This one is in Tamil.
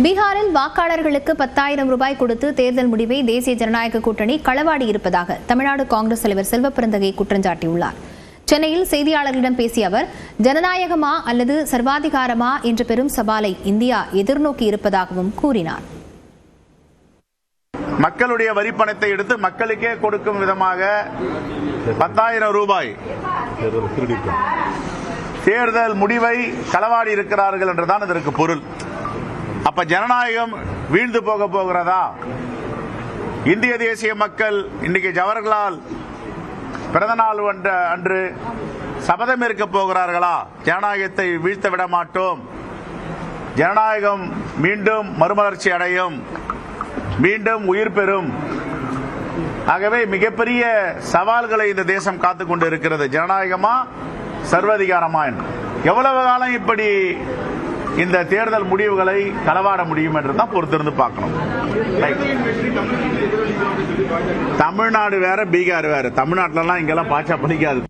பீகாரில் வாக்காளர்களுக்கு 10,000 ரூபாய் கொடுத்து தேர்தல் முடிவை தேசிய ஜனநாயக கூட்டணி களவாடி இருப்பதாக தமிழ்நாடு காங்கிரஸ் தலைவர் செல்வப்பிரந்தகை குற்றம் சாட்டியுள்ளார். சென்னையில் செய்தியாளர்களிடம் பேசிய அவர், ஜனநாயகமா அல்லது சர்வாதிகாரமா என்ற பெரும் சவாலை இந்தியா எதிர்நோக்கி இருப்பதாகவும் கூறினார். மக்களுடைய வரிப்பணத்தை எடுத்து மக்களுக்கே கொடுக்கும் விதமாக 10,000 ரூபாய் தேர்தல் முடிவை களவாடி இருக்கிறார்கள் என்றுதான் இதற்கு பொருள். அப்ப ஜனநாயகம் வீழ்ந்து போகிறதா? இந்திய தேசிய மக்கள் இன்னைக்கு ஜவஹர்லால் பிறந்த நாள் அன்று சபதம் இருக்க போகிறார்களா? ஜனநாயகத்தை வீழ்த்த விட மாட்டோம், ஜனநாயகம் மீண்டும் மறுமலர்ச்சி அடையும், மீண்டும் உயிர் பெறும். ஆகவே மிகப்பெரிய சவால்களை இந்த தேசம் காத்துக் கொண்டு இருக்கிறது. ஜனநாயகமா சர்வாதிகாரமா என்று எவ்வளவு காலம் இப்படி இந்த தேர்தல் முடிவுகளை களவாட முடியும் என்றுதான் பொறுத்திருந்து பார்க்கணும். தமிழ்நாடு வேற, பீகார் வேற. தமிழ்நாட்டிலாம் இங்கெல்லாம் பாச்சா பிடிக்காது.